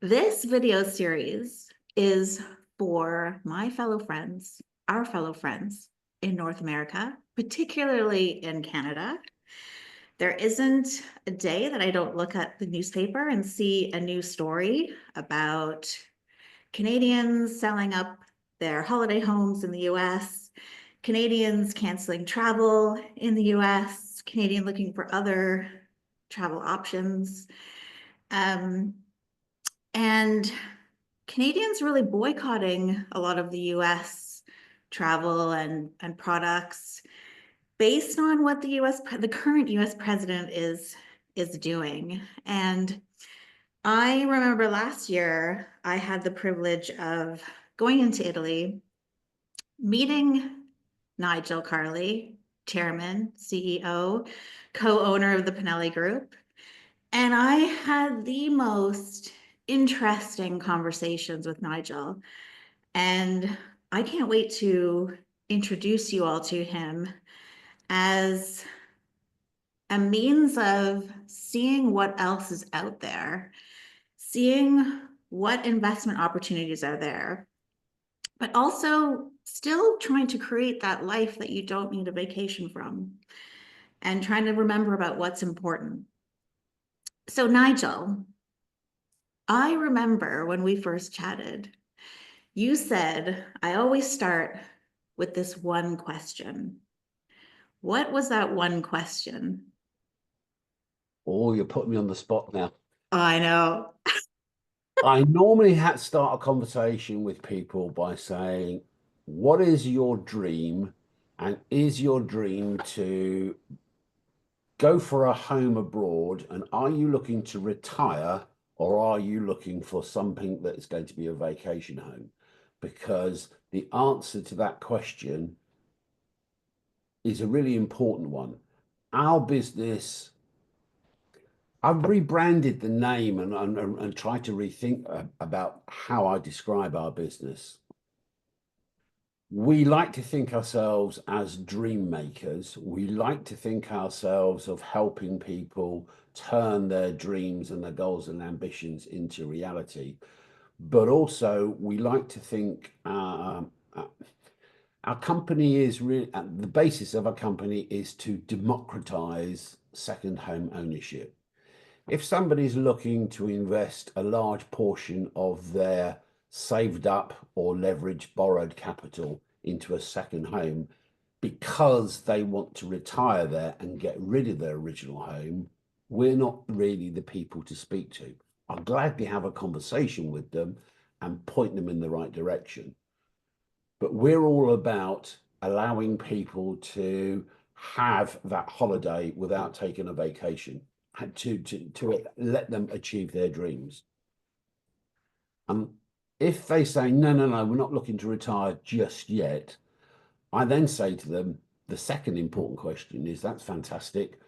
This video series is for my fellow friends, our fellow friends in North America, particularly in Canada. There isn't a day that I don't look at the newspaper and see a new story about Canadians selling up their holiday homes in the US, Canadians canceling travel in the US, Canadian looking for other travel options. And Canadians really boycotting a lot of the US travel and products based on what the current US president is doing. And I remember last year I had the privilege of going into Italy, meeting Nigel Carley, chairman, CEO, co-owner of the Pinelli Group. And I had the most interesting conversations with Nigel. And I can't wait to introduce you all to him as a means of seeing what else is out there, seeing what investment opportunities are there, but also still trying to create that life that you don't need a vacation from and trying to remember about what's important. So, Nigel, I remember when we first chatted, you said, I always start with this one question. What was that one question? Oh, you're putting me on the spot now. Oh, I know. I normally start a conversation with people by saying, what is your dream? And is your dream to go for a home abroad? And are you looking to retire, or are you looking for something that's going to be a vacation home? Because the answer to that question is a really important one. Our business, I've rebranded the name and tried to rethink about how I describe our business. We like to think ourselves as dream makers. We like to think ourselves of helping people turn their dreams and their goals and ambitions into reality. But also, we like to think our company is really, the basis of our company is to democratize second home ownership. If somebody's looking to invest a large portion of their saved up or leveraged borrowed capital into a second home because they want to retire there and get rid of their original home, we're not really the people to speak to. I'll gladly have a conversation with them and point them in the right direction. But we're all about allowing people to have that holiday without taking a vacation, to let them achieve their dreams. If they say, no, we're not looking to retire just yet, I then say to them, the second important question is, that's fantastic.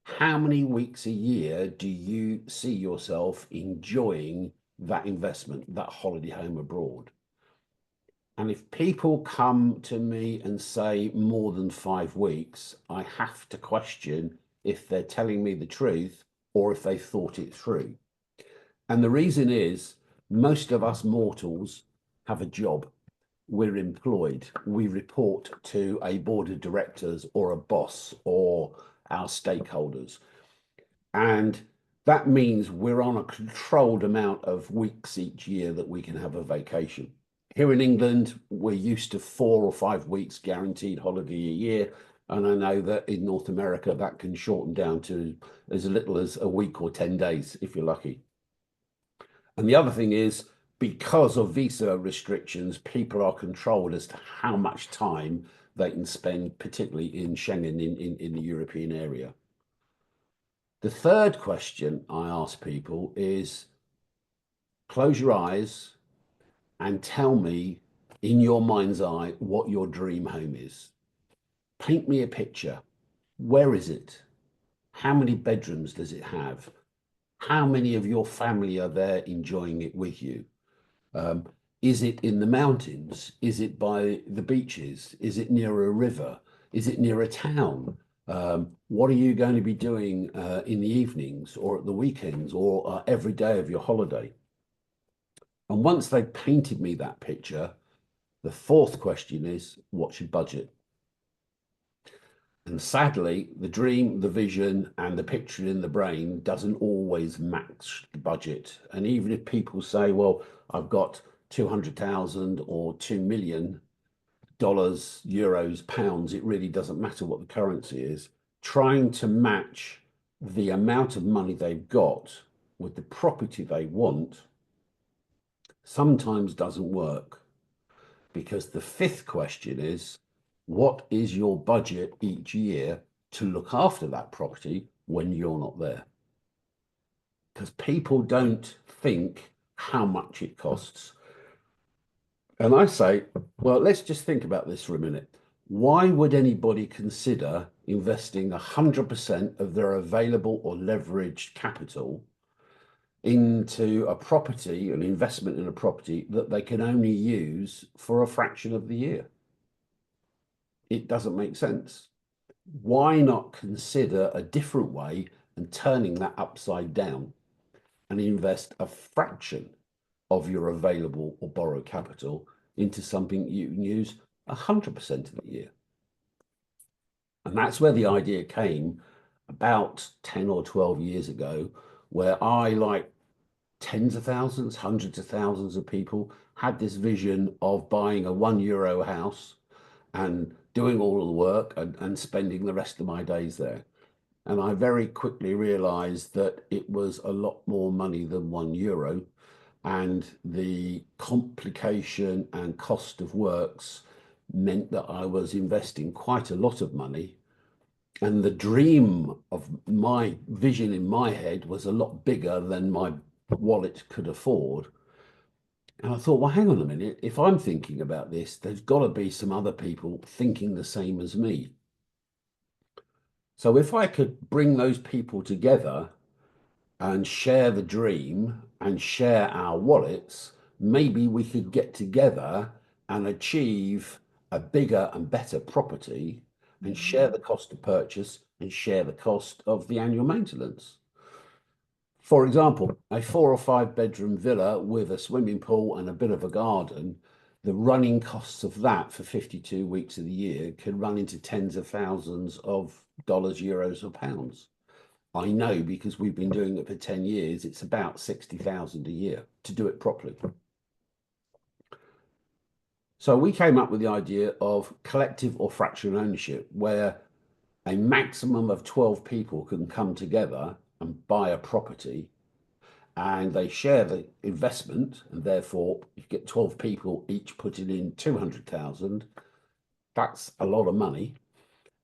How many weeks a year do you see yourself enjoying that investment, that holiday home abroad? And if people come to me and say more than 5 weeks, I have to question if they're telling me the truth or if they thought it through. And the reason is, most of us mortals have a job. We're employed. We report to a board of directors or a boss or our stakeholders. And that means we're on a controlled amount of weeks each year that we can have a vacation. Here in England, we're used to 4 or 5 weeks guaranteed holiday a year. And I know that in North America, that can shorten down to as little as a week or 10 days, if you're lucky. And the other thing is, because of visa restrictions, people are controlled as to how much time they can spend, particularly in Schengen, in the European area. The third question I ask people is, close your eyes and tell me in your mind's eye what your dream home is. Paint me a picture. Where is it? How many bedrooms does it have? How many of your family are there enjoying it with you? Is it in the mountains? Is it by the beaches? Is it near a river? Is it near a town? What are you going to be doing in the evenings or at the weekends or every day of your holiday? And once they painted me that picture, the fourth question is, what's your budget? And sadly, the dream, the vision, and the picture in the brain doesn't always match the budget. And even if people say, well, I've got 200,000 or $2 million, euros, pounds, it really doesn't matter what the currency is. Trying to match the amount of money they've got with the property they want sometimes doesn't work. Because the fifth question is, what is your budget each year to look after that property when you're not there? Because people don't think how much it costs. And I say, well, let's just think about this for a minute. Why would anybody consider investing 100% of their available or leveraged capital into a property, an investment in a property that they can only use for a fraction of the year? It doesn't make sense. Why not consider a different way and turning that upside down and invest a fraction of your available or borrowed capital into something you can use 100% of the year? And that's where the idea came about 10 or 12 years ago, where I, like tens of thousands, hundreds of thousands of people, had this vision of buying a €1 house and doing all of the work and spending the rest of my days there. And I very quickly realized that it was a lot more money than €1. And the complication and cost of works meant that I was investing quite a lot of money. And the dream of my vision in my head was a lot bigger than my wallet could afford. And I thought, well, hang on a minute. If I'm thinking about this, there's got to be some other people thinking the same as me. So if I could bring those people together and share the dream and share our wallets, maybe we could get together and achieve a bigger and better property and share the cost of purchase and share the cost of the annual maintenance. For example, a 4 or 5 bedroom villa with a swimming pool and a bit of a garden, the running costs of that for 52 weeks of the year can run into tens of thousands of dollars, euros, or pounds. I know because we've been doing it for 10 years, it's about 60,000 a year to do it properly. So we came up with the idea of collective or fractional ownership, where a maximum of 12 people can come together and buy a property, and they share the investment, and therefore you get 12 people each putting in 200,000. That's a lot of money.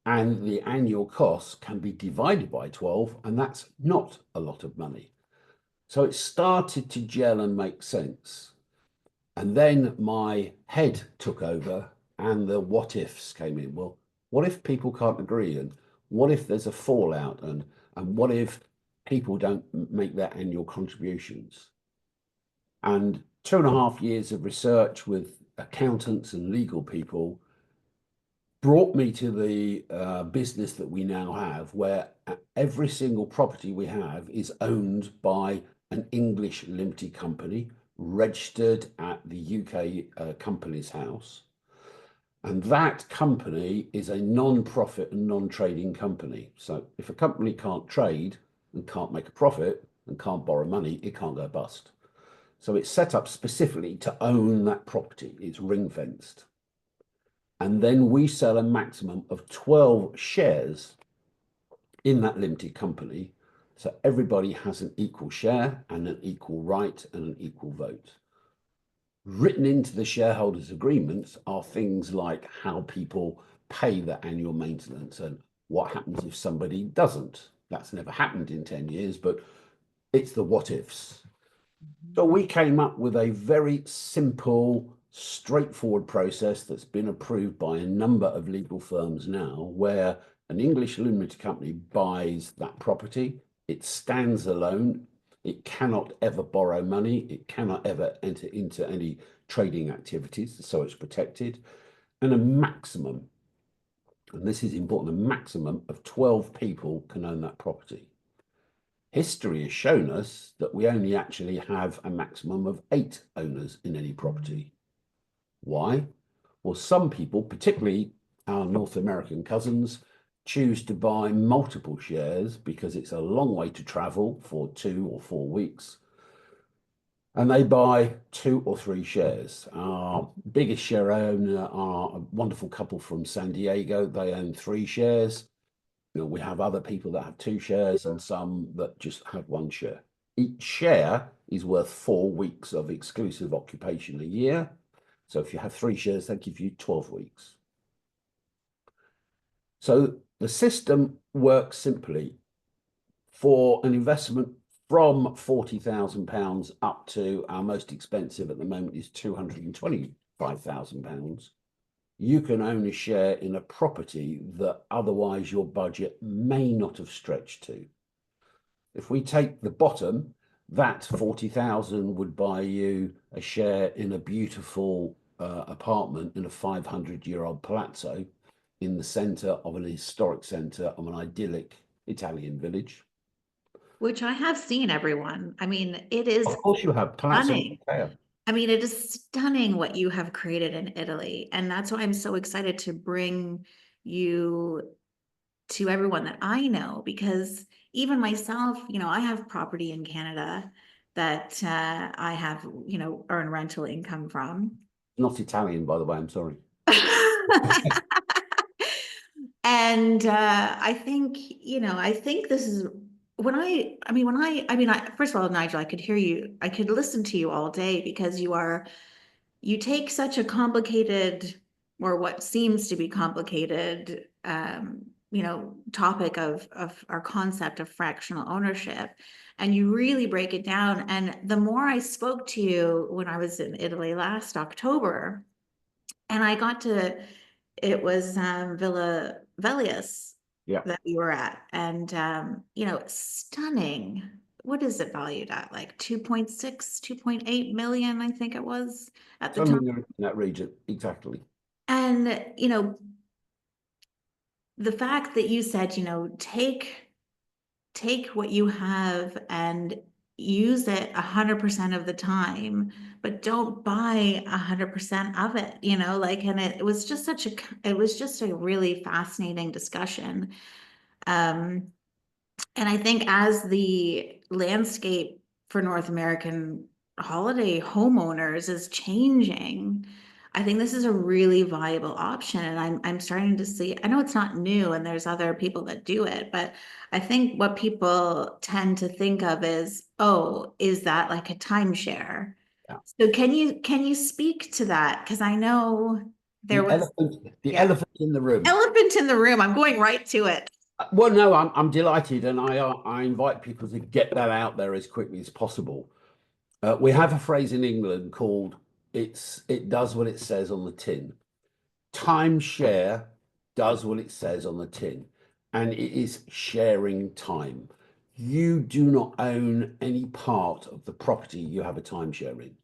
And the annual costs can be divided by 12, and that's not a lot of money. So it started to gel and make sense. And then my head took over and the what ifs came in. Well, what if people can't agree? And what if there's a fallout? And what if people don't make their annual contributions? And 2.5 years of research with accountants and legal people brought me to the business that we now have, where every single property we have is owned by an English limited company registered at the UK Companies House. And that company is a non-profit and non-trading company. So if a company can't trade and can't make a profit and can't borrow money, it can't go bust. So it's set up specifically to own that property. It's ring-fenced. And then we sell a maximum of 12 shares in that limited company. So everybody has an equal share and an equal right and an equal vote. Written into the shareholders' agreements are things like how people pay the annual maintenance and what happens if somebody doesn't. That's never happened in 10 years, but it's the what ifs. So we came up with a very simple, straightforward process that's been approved by a number of legal firms now, where an English limited company buys that property. It stands alone. It cannot ever borrow money. It cannot ever enter into any trading activities, so it's protected. And a maximum, and this is important, a maximum of 12 people can own that property. History has shown us that we only actually have a maximum of 8 owners in any property. Why? Well, some people, particularly our North American cousins, choose to buy multiple shares because it's a long way to travel for 2 or 4 weeks. And they buy 2 or 3 shares. Our biggest share owner are a wonderful couple from San Diego. They own 3 shares. We have other people that have 2 shares and some that just have 1 share. Each share is worth 4 weeks of exclusive occupation a year. So if you have 3 shares, that gives you 12 weeks. So the system works simply. For an investment from £40,000 up to our most expensive at the moment is £225,000. You can own a share in a property that otherwise your budget may not have stretched to. If we take the bottom, that 40,000 would buy you a share in a beautiful apartment in a 500-year-old palazzo in the center of an historic center of an idyllic Italian village. Which I have seen, everyone. I mean, it is Of course you have Palazzo stunning. Matteo. I mean, it is stunning what you have created in Italy. And that's why I'm so excited to bring you to everyone that I know, because even myself, I have property in Canada that I have, earn rental income from. Not Italian, by the way, I'm sorry. And I think this is first of all, Nigel, I could listen to you all day because you take such a complicated, or what seems to be complicated, topic of our concept of fractional ownership, and you really break it down. And the more I spoke to you when I was in Italy last October, and it was Villa Velius Yeah. that we were at, and stunning. What is it valued at? Like 2.6, 2.8 million, I think it was at the time. Something in that region, exactly. And the fact that you said, take what you have and use it 100% of the time, but don't buy 100% of it, and it was just a really fascinating discussion. And I think as the landscape for North American holiday homeowners is changing, I think this is a really viable option. And I'm starting to see, I know it's not new and there's other people that do it, but I think what people tend to think of is, oh, is that like a timeshare? Yeah. So can you speak to that? Because I know there The was, elephant, the yeah, elephant in the room. elephant in the room. I'm going right to it. Well, no, I'm delighted, and I invite people to get that out there as quickly as possible. We have a phrase in England called it does what it says on the tin. Timeshare does what it says on the tin, and it is sharing time. You do not own any part of the property you have a timeshare in.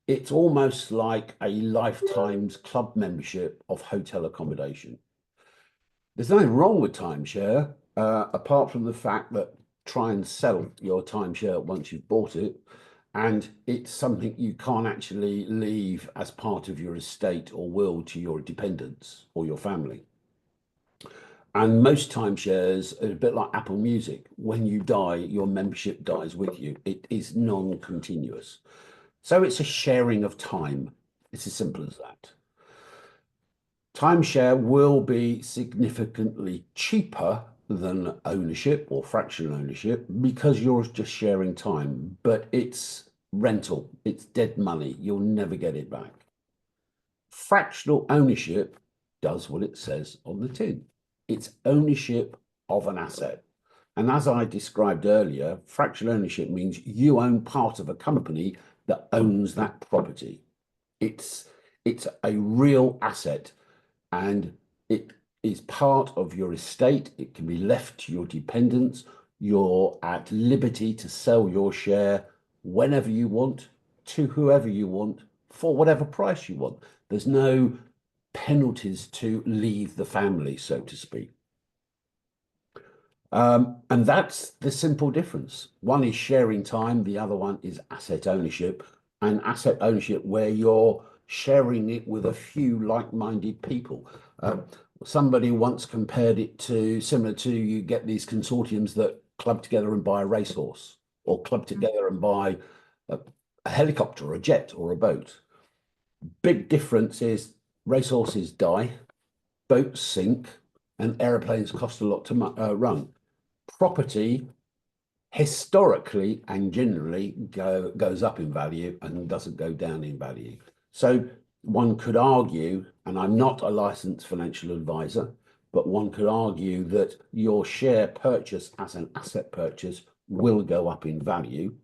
It's almost like a lifetime's club membership of hotel accommodation. There's nothing wrong with timeshare, apart from the fact that try and sell your timeshare once you've bought it, and it's something you can't actually leave as part of your estate or will to your dependents or your family. And most timeshares are a bit like Apple Music. When you die, your membership dies with you. It is non-continuous. So it's a sharing of time. It's as simple as that. Timeshare will be significantly cheaper than ownership or fractional ownership because you're just sharing time, but it's rental, it's dead money. You'll never get it back. Fractional ownership does what it says on the tin. It's ownership of an asset. And as I described earlier, fractional ownership means you own part of a company that owns that property. It's a real asset, and it is part of your estate. It can be left to your dependents. You're at liberty to sell your share whenever you want, to whoever you want, for whatever price you want. There's no penalties to leave the family, so to speak. And that's the simple difference. One is sharing time, the other one is asset ownership. And asset ownership where you're sharing it with a few like-minded people. Somebody once compared it to similar to you get these consortiums that club together and buy a racehorse, or club together and buy a helicopter, or a jet, or a boat. Big difference is racehorses die, boats sink, and aeroplanes cost a lot to run. Property historically and generally goes up in value and doesn't go down in value. So one could argue, and I'm not a licensed financial advisor, but one could argue that your share purchase as an asset purchase will go up in value.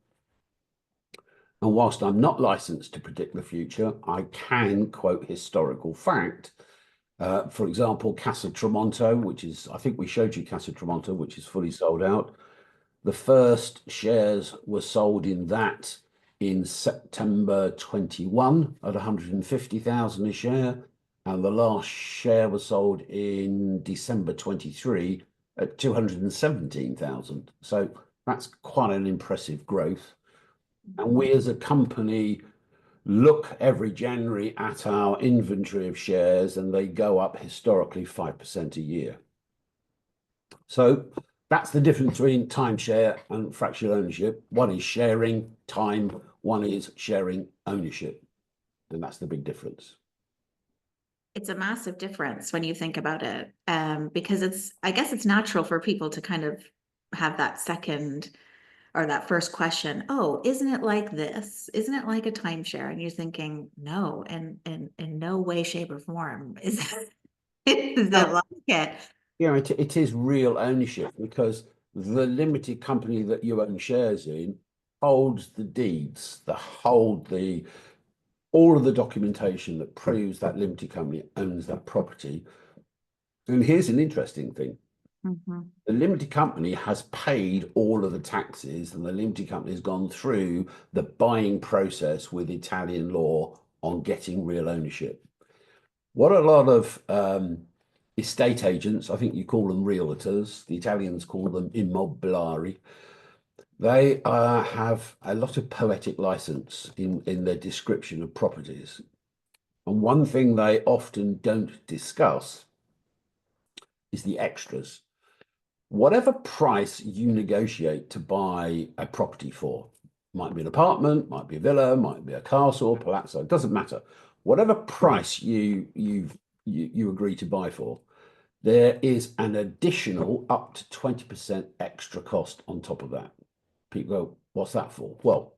And whilst I'm not licensed to predict the future, I can quote historical fact. For example, Casa Tremonto, which is, I think we showed you Casa Tremonto, which is fully sold out. The first shares were sold in that in September 21 at 150,000 a share. And the last share was sold in December 23 at 217,000. So that's quite an impressive growth. And we as a company look every January at our inventory of shares, and they go up historically 5% a year. So that's the difference between timeshare and fractional ownership. One is sharing time, one is sharing ownership. And that's the big difference. It's a massive difference when you think about it, because I guess it's natural for people to kind of have that second or that first question. Oh, isn't it like this? Isn't it like a timeshare? And you're thinking, no, in no way, shape, or form is is it like it. Yeah, it is real ownership, because the limited company that you own shares in holds the deeds, hold all of the documentation that proves that limited company owns that property. And here's an interesting thing. Mhm. The limited company has paid all of the taxes, and the limited company has gone through the buying process with Italian law on getting real ownership. What a lot of estate agents, I think you call them realtors, the Italians call them immobiliari, they have a lot of poetic license in their description of properties. And one thing they often don't discuss is the extras. Whatever price you negotiate to buy a property for, might be an apartment, might be a villa, might be a castle, palazzo, it doesn't matter. Whatever price you agree to buy for, there is an additional up to 20% extra cost on top of that. People go, what's that for? Well,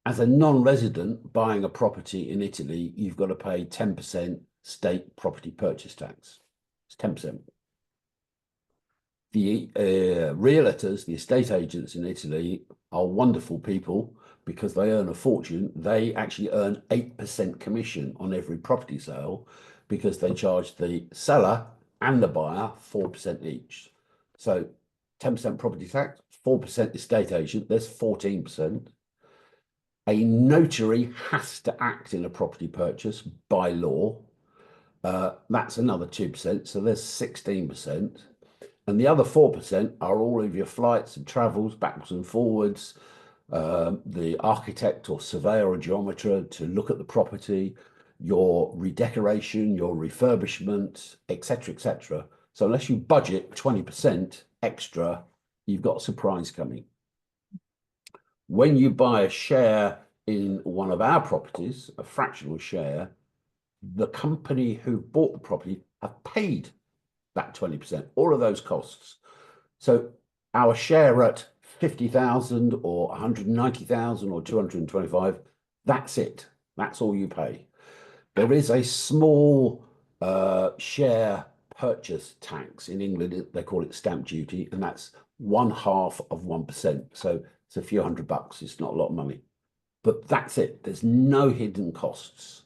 as a non-resident buying a property in Italy, you've got to pay 10% state property purchase tax. It's 10%. The realtors, the estate agents in Italy are wonderful people because they earn a fortune. They actually earn 8% commission on every property sale because they charge the seller and the buyer 4% each. So 10% property tax, 4% estate agent, there's 14%. A notary has to act in a property purchase by law. That's another 2%. So there's 16%. And the other 4% are all of your flights and travels backwards and forwards, the architect or surveyor or geometer to look at the property, your redecoration, your refurbishment, etc., etc. So unless you budget 20% extra, you've got a surprise coming. When you buy a share in one of our properties, a fractional share, the company who bought the property have paid that 20%, all of those costs. So our share at 50,000 or 190,000 or 225, that's it. That's all you pay. There is a small share purchase tax in England. They call it stamp duty, and that's 0.5%. So it's a few $100. It's not a lot of money, but that's it. There's no hidden costs.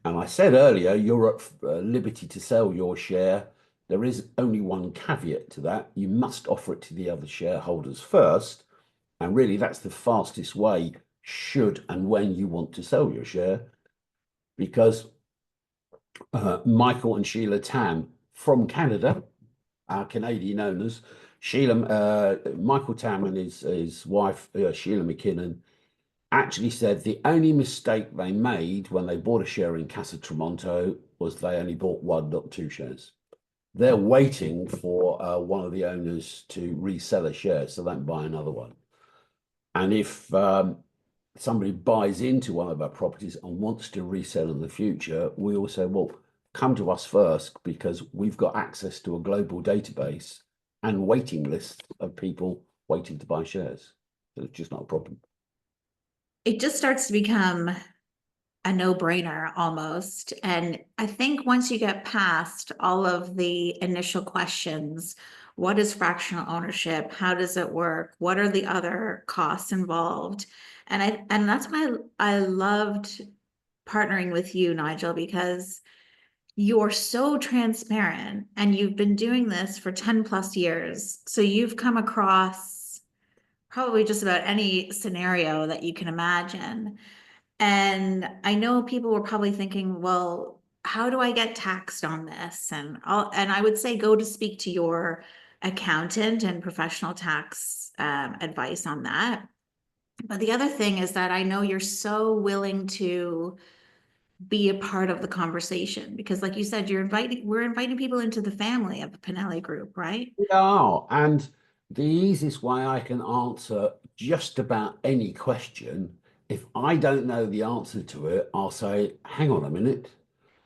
And I said earlier, you're at liberty to sell your share. There is only one caveat to that. You must offer it to the other shareholders first. And really, that's the fastest way, should and when you want to sell your share, because Michael and Sheila Tam from Canada, our Canadian owners, Michael Tam and his wife, Sheila McKinnon, actually said the only mistake they made when they bought a share in Casa Tramonto was they only bought one, not two shares. They're waiting for one of the owners to resell a share so they can buy another one. And if somebody buys into one of our properties and wants to resell in the future, we will say, well, come to us first because we've got access to a global database and waiting lists of people waiting to buy shares. So it's just not a problem. It just starts to become a no-brainer almost. And I think once you get past all of the initial questions, what is fractional ownership? How does it work? What are the other costs involved? And that's why I loved partnering with you, Nigel, because you're so transparent and you've been doing this for 10 plus years. So you've come across probably just about any scenario that you can imagine. And I know people were probably thinking, well, how do I get taxed on this? And I would say go to speak to your accountant and professional tax advice on that. But the other thing is that I know you're so willing to be a part of the conversation because, like you said, we're inviting people into the family of the Pinelli group, right? We are. And the easiest way I can answer just about any question, if I don't know the answer to it, I'll say, hang on a minute.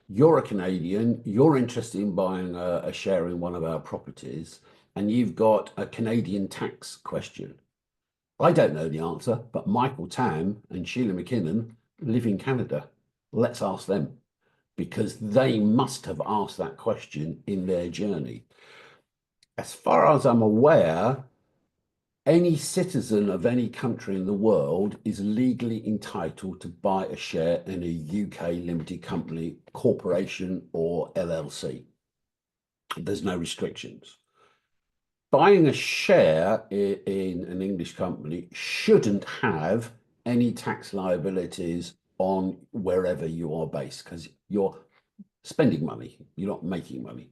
You're a Canadian, you're interested in buying a share in one of our properties, and you've got a Canadian tax question. I don't know the answer, but Michael Tam and Sheila McKinnon live in Canada. Let's ask them because they must have asked that question in their journey. As far as I'm aware, any citizen of any country in the world is legally entitled to buy a share in a UK limited company, corporation, or LLC. There's no restrictions. Buying a share in an English company shouldn't have any tax liabilities on wherever you are based because you're spending money, you're not making money.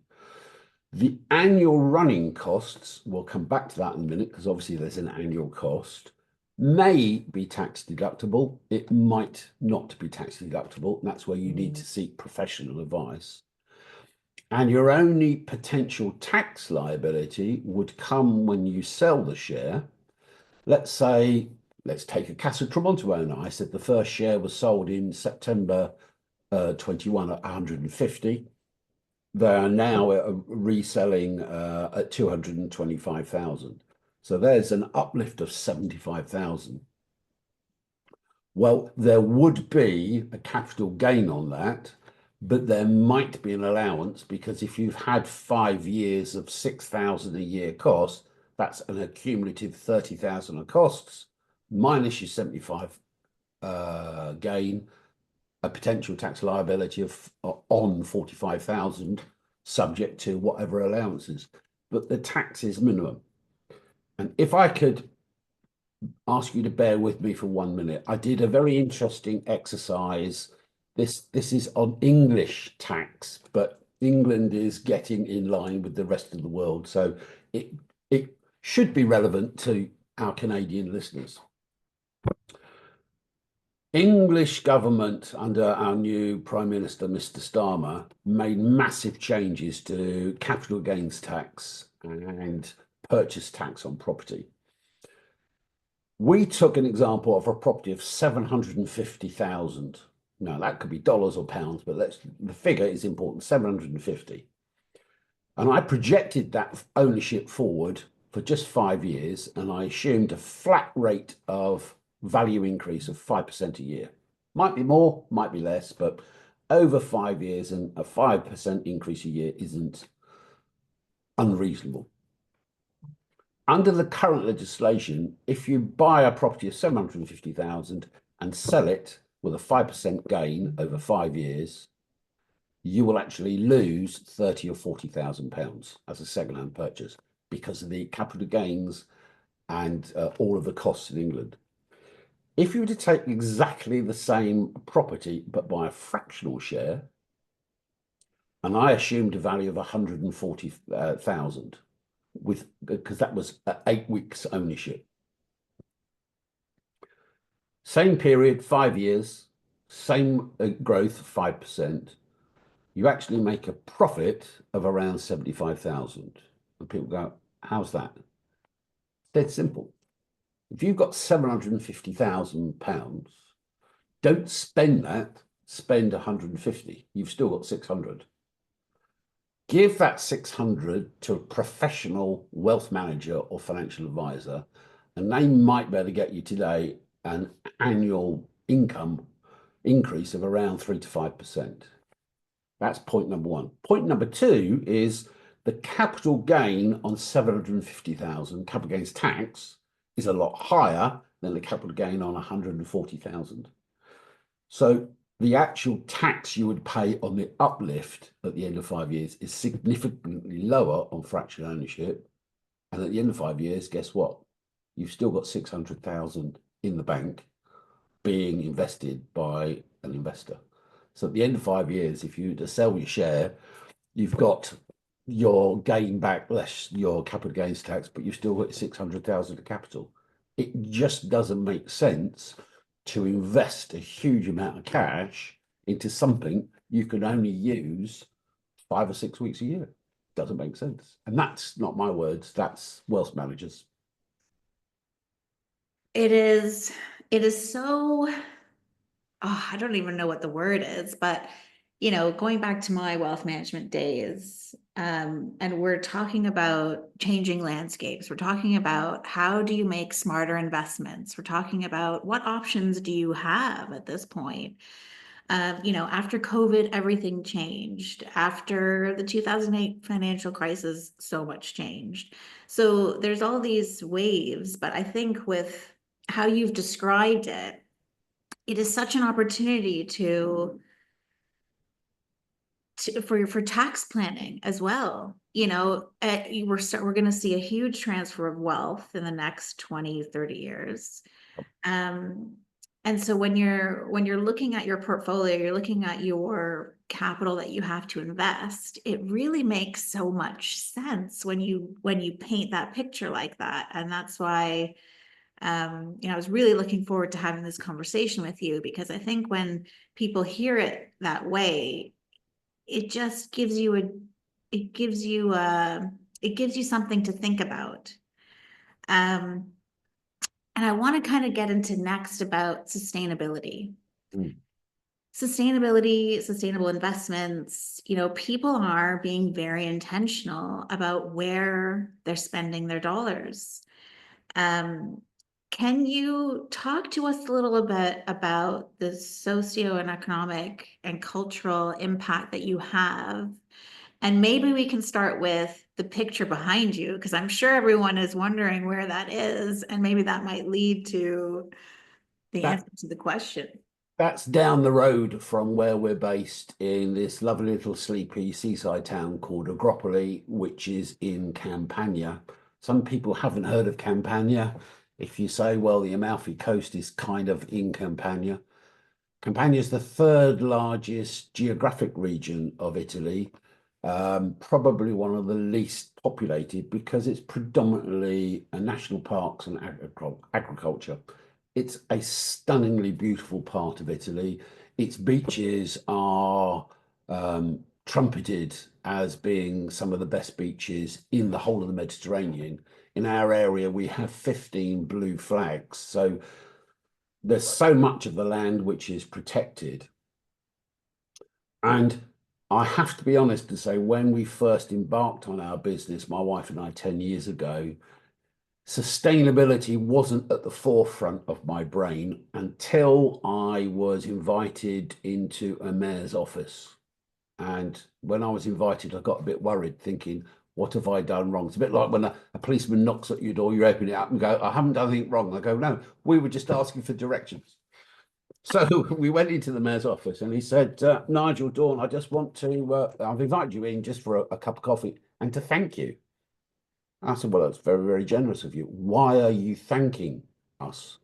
The annual running costs, we'll come back to that in a minute because obviously there's an annual cost, may be tax deductible. It might not be tax deductible. And that's where you need to seek professional advice. And your only potential tax liability would come when you sell the share. Let's take a Casa Tramonto owner. I said the first share was sold in September 21 at 150. They are now reselling at 225,000. So there's an uplift of 75,000. Well, there would be a capital gain on that, but there might be an allowance because if you've had 5 years of 6,000 a year cost, that's an accumulative 30,000 of costs minus your 75 gain, a potential tax liability of on 45,000 subject to whatever allowances, but the tax is minimum. And if I could ask you to bear with me for 1 minute, I did a very interesting exercise. This is on English tax, but England is getting in line with the rest of the world, so it should be relevant to our Canadian listeners. English government under our new Prime Minister, Mr. Starmer, made massive changes to capital gains tax and purchase tax on property. We took an example of a property of 750,000. Now that could be dollars or pounds, but the figure is important, 750. And I projected that ownership forward for just 5 years, and I assumed a flat rate of value increase of 5% a year. Might be more, might be less, but over 5 years and a 5% increase a year isn't unreasonable. Under the current legislation, if you buy a property of 750,000 and sell it with a 5% gain over 5 years, you will actually lose 30 or 40,000 pounds as a second-hand purchase because of the capital gains and all of the costs in England. If you were to take exactly the same property but buy a fractional share, and I assumed a value of 140,000, with because that was 8 weeks ownership. Same period, 5 years, same growth, 5%. You actually make a profit of around 75,000. And people go, how's that? Dead simple. If you've got £750,000, don't spend that, spend 150. You've still got 600. Give that 600 to a professional wealth manager or financial advisor, and they might be able to get you today an annual income increase of around 3 to 5%. That's point number one. Point number two is the capital gain on 750,000 capital gains tax is a lot higher than the capital gain on 140,000. So the actual tax you would pay on the uplift at the end of 5 years is significantly lower on fractional ownership. And at the end of 5 years, guess what? You've still got 600,000 in the bank being invested by an investor. So at the end of 5 years, if you were to sell your share, you've got your gain back less your capital gains tax, but you've still got 600,000 of capital. It just doesn't make sense to invest a huge amount of cash into something you can only use 5 or 6 weeks a year. Doesn't make sense. And that's not my words, that's wealth managers. It is so, I don't even know what the word is, but going back to my wealth management days, and we're talking about changing landscapes. We're talking about how do you make smarter investments? We're talking about what options do you have at this point? After COVID, everything changed. After the 2008 financial crisis, so much changed. So there's all these waves, but I think with how you've described it, it is such an opportunity for tax planning as well. We're going to see a huge transfer of wealth in the next 20, 30 years. And so when you're looking at your portfolio, you're looking at your capital that you have to invest, it really makes so much sense when you paint that picture like that. And that's why I was really looking forward to having this conversation with you, because I think when people hear it that way, it just gives you something to think about. And I want to kind of get into next about sustainability. Sustainability, sustainable investments, people are being very intentional about where they're spending their dollars. Can you talk to us a little bit about the socioeconomic and cultural impact that you have? And maybe we can start with the picture behind you, because I'm sure everyone is wondering where that is, and maybe that might lead to the answer to the question. That's down the road from where we're based in this lovely little sleepy seaside town called Agropoli, which is in Campania. Some people haven't heard of Campania. If you say, well, the Amalfi Coast is kind of in Campania. Campania is the third largest geographic region of Italy, probably one of the least populated because it's predominantly national parks and agriculture. It's a stunningly beautiful part of Italy. Its beaches are trumpeted as being some of the best beaches in the whole of the Mediterranean. In our area, we have 15 blue flags. So there's so much of the land which is protected. And I have to be honest and say, when we first embarked on our business, my wife and I, 10 years ago, sustainability wasn't at the forefront of my brain until I was invited into a mayor's office. And when I was invited, I got a bit worried, thinking, what have I done wrong? It's a bit like when a policeman knocks at your door, you open it up and go, I haven't done anything wrong. I go, no, we were just asking for directions. So we went into the mayor's office and he said, Nigel, Dawn, I just want to, I've invited you in just for a cup of coffee and to thank you. I said, well, that's very, very generous of you. Why are you thanking us?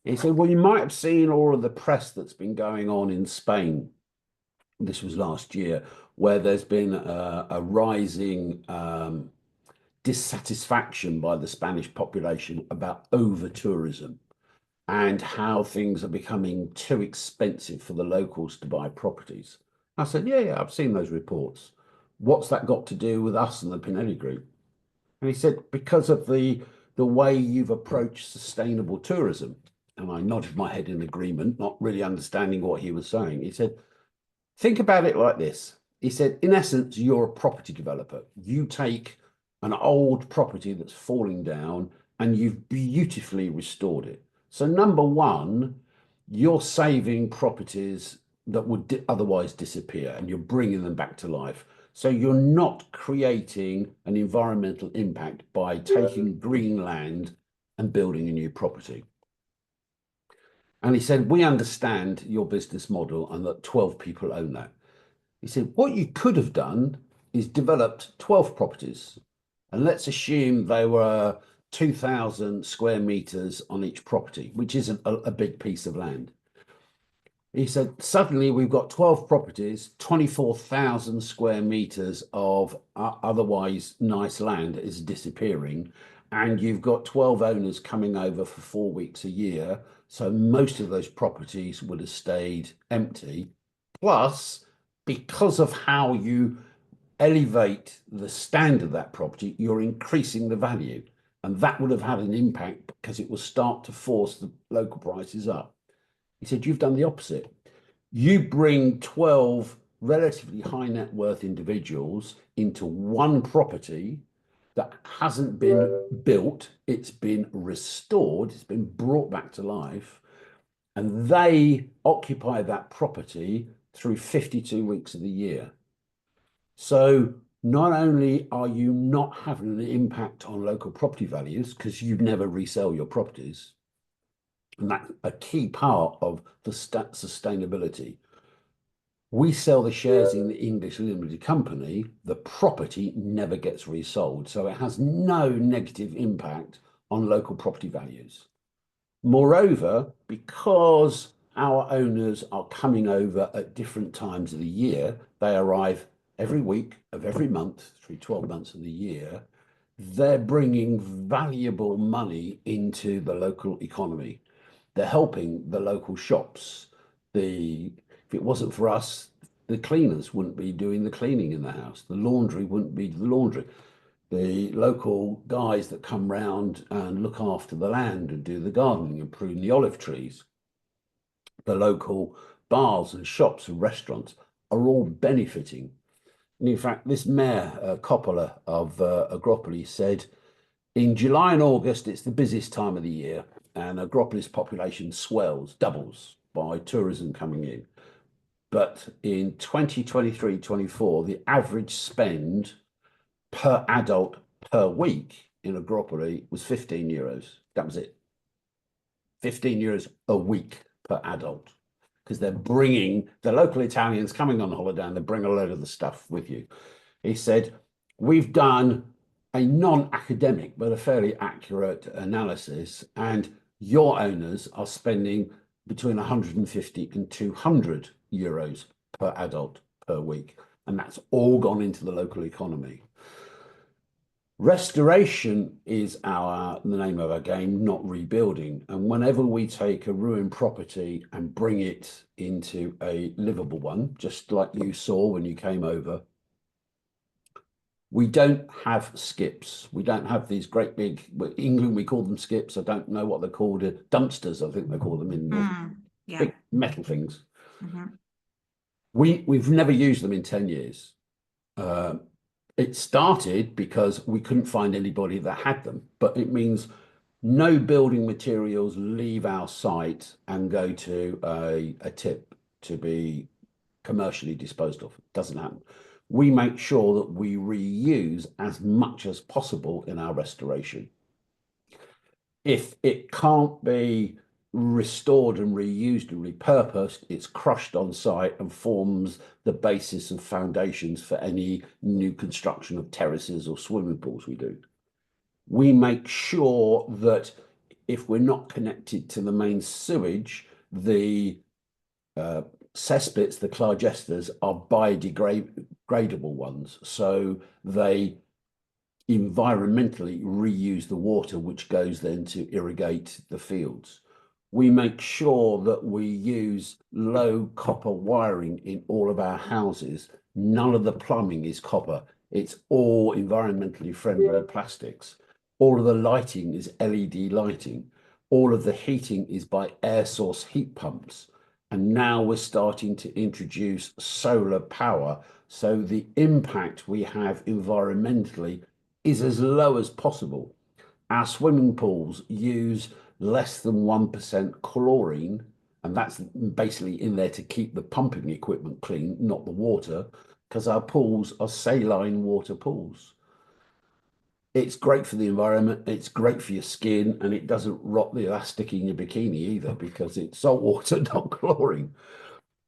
He said, well, you might have seen all of the press that's been going on in Spain. This was last year, where there's been a rising dissatisfaction by the Spanish population about over tourism and how things are becoming too expensive for the locals to buy properties. I said, yeah, I've seen those reports. What's that got to do with us and the Pinelli Group? And he said, because of the way you've approached sustainable tourism. And I nodded my head in agreement, not really understanding what he was saying. He said, think about it like this. He said, in essence, you're a property developer. You take an old property that's falling down and you've beautifully restored it. So number one, you're saving properties that would otherwise disappear and you're bringing them back to life. So you're not creating an environmental impact by taking green land and building a new property. And he said, we understand your business model and that 12 people own that. He said, what you could have done is developed 12 properties. And let's assume they were 2,000 square meters on each property, which isn't a big piece of land. He said, suddenly we've got 12 properties, 24,000 square meters of otherwise nice land is disappearing. And you've got 12 owners coming over for 4 weeks a year. So most of those properties would have stayed empty. Plus, because of how you elevate the standard of that property, you're increasing the value. And that would have had an impact because it will start to force the local prices up. He said, you've done the opposite. You bring 12 relatively high net worth individuals into one property that hasn't been built, it's been restored, it's been brought back to life, and they occupy that property through 52 weeks of the year. So not only are you not having an impact on local property values because you never resell your properties, and that's a key part of the sustainability. We sell the shares in the English limited company, the property never gets resold. So it has no negative impact on local property values. Moreover, because our owners are coming over at different times of the year, they arrive every week of every month through 12 months of the year, they're bringing valuable money into the local economy. They're helping the local shops. If it wasn't for us, the cleaners wouldn't be doing the cleaning in the house. The laundry wouldn't be the laundry. The local guys that come round and look after the land and do the gardening and prune the olive trees. The local bars and shops and restaurants are all benefiting. And in fact, this mayor, Coppola of Agropoli said, in July and August, it's the busiest time of the year and Agropolis population swells, doubles by tourism coming in. But in 2023-24, the average spend per adult per week in Agropoli was 15 euros. That was it. 15 euros a week per adult. Because they're bringing the local Italians coming on holiday and they bring a load of the stuff with you. He said, we've done a non-academic but a fairly accurate analysis, and your owners are spending between 150 and 200 euros per adult per week. And that's all gone into the local economy. Restoration is the name of our game, not rebuilding. And whenever we take a ruined property and bring it into a livable one, just like you saw when you came over, we don't have skips. We don't have these great big, in England we call them skips. I don't know what they're called. Dumpsters, I think they call them in yeah. big metal things. Mm-hmm. We've never used them in 10 years. It started because we couldn't find anybody that had them, but it means no building materials leave our site and go to a tip to be commercially disposed of. It doesn't happen. We make sure that we reuse as much as possible in our restoration. If it can't be restored and reused and repurposed, it's crushed on site and forms the basis and foundations for any new construction of terraces or swimming pools we do. We make sure that if we're not connected to the main sewage, the cesspits, the clargesters, are biodegradable ones. So they environmentally reuse the water, which goes then to irrigate the fields. We make sure that we use low copper wiring in all of our houses. None of the plumbing is copper. It's all environmentally friendly plastics. All of the lighting is LED lighting. All of the heating is by air source heat pumps. And now we're starting to introduce solar power. So the impact we have environmentally is as low as possible. Our swimming pools use less than 1% chlorine, and that's basically in there to keep the pumping equipment clean, not the water, because our pools are saline water pools. It's great for the environment, it's great for your skin, and it doesn't rot the elastic in your bikini either because it's salt water, not chlorine.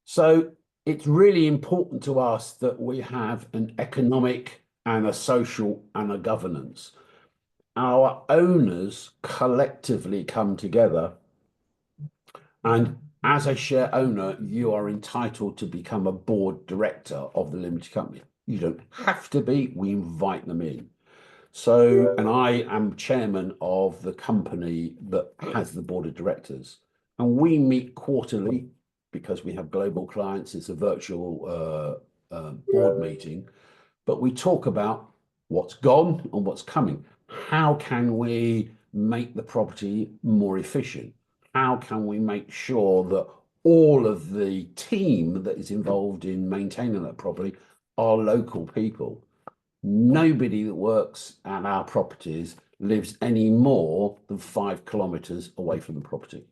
So it's really important to us that we have an economic and a social and a governance. Our owners collectively come together, and as a share owner, you are entitled to become a board director of the limited company. You don't have to be, we invite them in. So, and I am chairman of the company that has the board of directors, and we meet quarterly because we have global clients. It's a virtual board meeting, but we talk about what's gone and what's coming. How can we make the property more efficient? How can we make sure that all of the team that is involved in maintaining that property are local people? Nobody that works at our properties lives any more than 5 kilometers away from the property.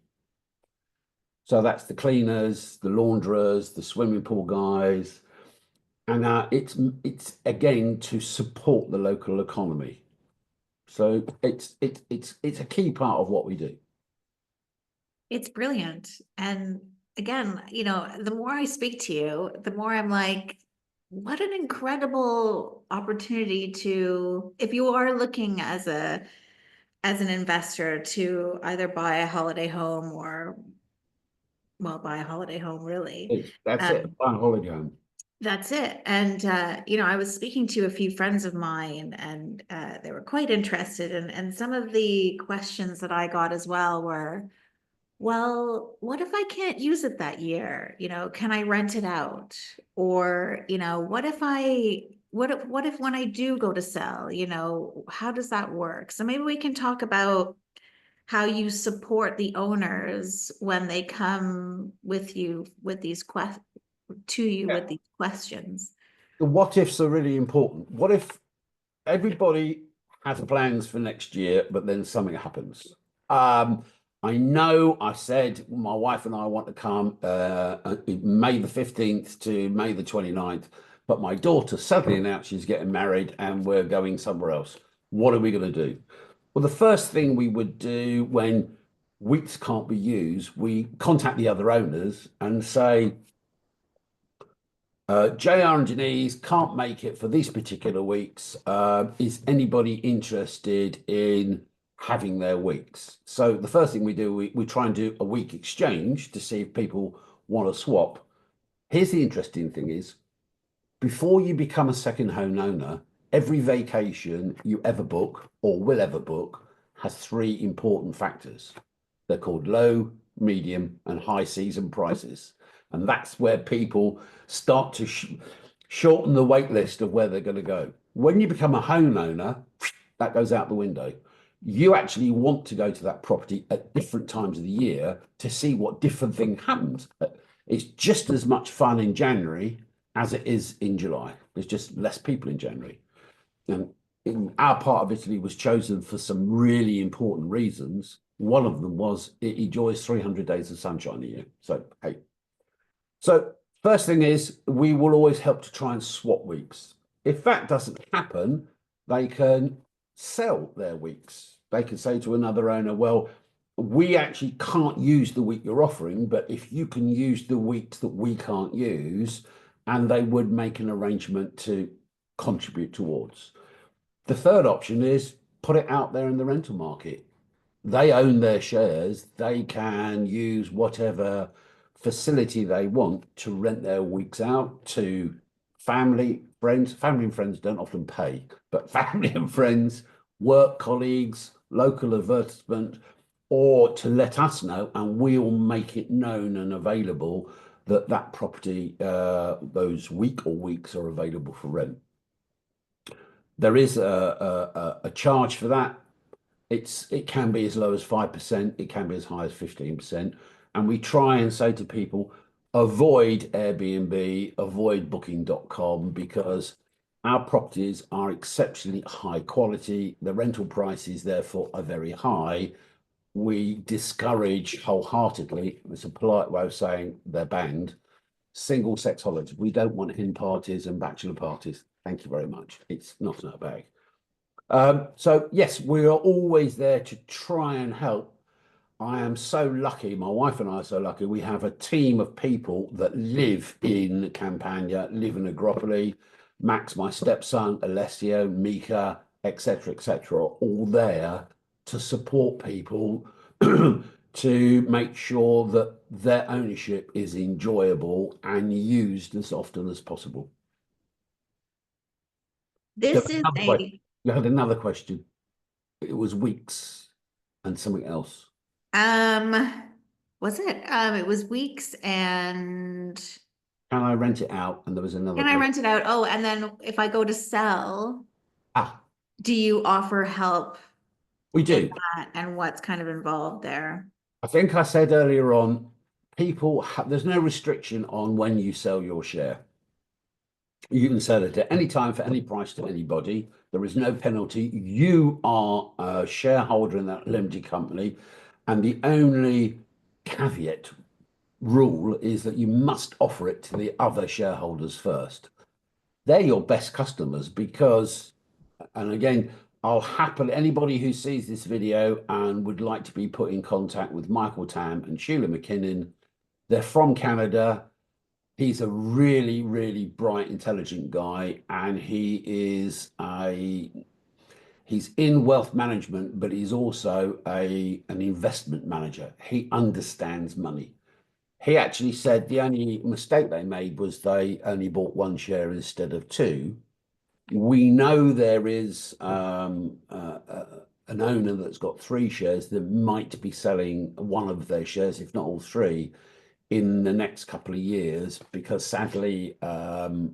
So that's the cleaners, the launderers, the swimming pool guys, and it's again to support the local economy. So it's a key part of what we do. It's brilliant. And again, the more I speak to you, the more I'm like, what an incredible opportunity to, if you are looking as an investor to either buy a holiday home or, well, buy a holiday home really. That's it. Um, Buy a holiday home. That's it. And, I was speaking to a few friends of mine and they were quite interested. And some of the questions that I got as well were, well, what if I can't use it that year? Can I rent it out? Or, what if when I do go to sell, how does that work? So maybe we can talk about how you support the owners when they come with you with these to you with these questions. The what ifs are really important. What if everybody has plans for next year, but then something happens? I know I said my wife and I want to come May the 15th to May the 29th, but my daughter suddenly announced she's getting married and we're going somewhere else. What are we going to do? Well, the first thing we would do when weeks can't be used, we contact the other owners and say, JR and Denise can't make it for these particular weeks. Is anybody interested in having their weeks? So the first thing we do, we try and do a week exchange to see if people want to swap. Here's the interesting thing is, before you become a second home owner, every vacation you ever book or will ever book has 3 important factors. They're called low, medium, and high season prices. And that's where people start to shorten the wait list of where they're going to go. When you become a homeowner, that goes out the window. You actually want to go to that property at different times of the year to see what different thing happens. It's just as much fun in January as it is in July. There's just less people in January. And in our part of Italy was chosen for some really important reasons. One of them was it enjoys 300 days of sunshine a year. So, hey. So first thing is we will always help to try and swap weeks. If that doesn't happen, they can sell their weeks. They can say to another owner, well, we actually can't use the week you're offering, but if you can use the weeks that we can't use, and they would make an arrangement to contribute towards. The third option is put it out there in the rental market. They own their shares. They can use whatever facility they want to rent their weeks out to family, friends, family and friends don't often pay, but family and friends, work colleagues, local advertisement, or to let us know, and we'll make it known and available that that property, those week or weeks are available for rent. There is a charge for that. It can be as low as 5%, it can be as high as 15%. And we try and say to people, avoid Airbnb, avoid booking.com, because our properties are exceptionally high quality. The rental prices, therefore, are very high. We discourage wholeheartedly, it's a polite way of saying they're banned, single sex holidays. We don't want hen parties and bachelor parties. Thank you very much. It's not in our bag. So yes, we are always there to try and help. I am so lucky, my wife and I are so lucky, we have a team of people that live in Campania, live in Agropoli. Max, my stepson, Alessio, Mika, etc., are all there to support people to make sure that their ownership is enjoyable and used as often as possible. This is You had another question. It was weeks and something else. was it? It was weeks and Can I rent it out? And there was another can I question. rent it out? Oh, and then if I go to sell, Ah, do you offer help we in do. that and what's kind of involved there? I think I said earlier on, there's no restriction on when you sell your share. You can sell it at any time for any price to anybody. There is no penalty. You are a shareholder in that limited company, and the only caveat rule is that you must offer it to the other shareholders first. They're your best customers because, and again, I'll happily, anybody who sees this video and would like to be put in contact with Michael Tam and Sheila McKinnon, they're from Canada. He's a really, really bright, intelligent guy, and he's in wealth management, but he's also an investment manager. He understands money. He actually said the only mistake they made was they only bought one share instead of two. We know there is an owner that's got three shares that might be selling one of their shares, if not all three, in the next couple of years, because sadly, the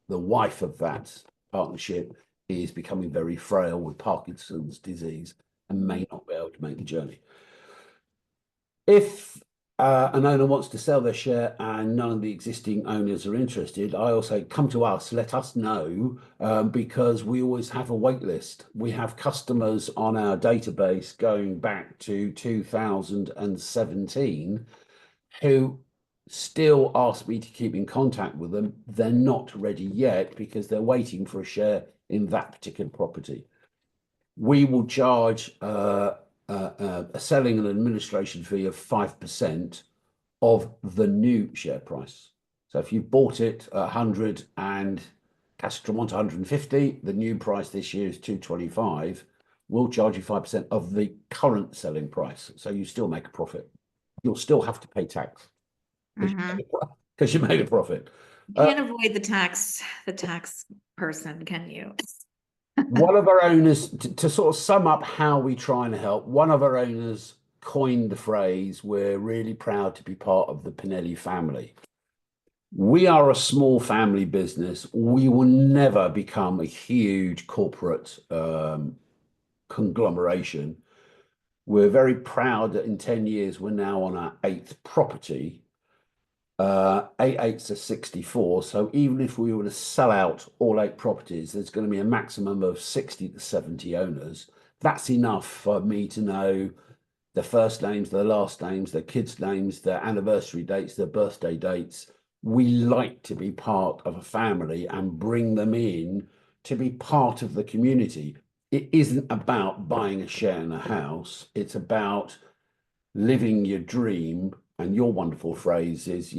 wife of that partnership is becoming very frail with Parkinson's disease and may not be able to make the journey. If an owner wants to sell their share and none of the existing owners are interested, I also come to us, let us know, because we always have a wait list. We have customers on our database going back to 2017 who still ask me to keep in contact with them. They're not ready yet because they're waiting for a share in that particular property. We will charge a selling and administration fee of 5% of the new share price. So if you bought it at 100 and Castro want 150, the new price this year is 225. We'll charge you 5% of the current selling price. So you still make a profit. You'll still have to pay tax because you made a profit. You can't avoid the tax person, can you? One of our owners, to sort of sum up how we try and help, one of our owners coined the phrase, "We're really proud to be part of the Pinelli family." We are a small family business. We will never become a huge corporate conglomeration. We're very proud that in 10 years, we're now on our 8th property. 8/8 are 64. So even if we were to sell out all 8 properties, there's going to be a maximum of 60 to 70 owners. That's enough for me to know their first names, their last names, their kids' names, their anniversary dates, their birthday dates. We like to be part of a family and bring them in to be part of the community. It isn't about buying a share in a house. It's about living your dream. And your wonderful phrase is,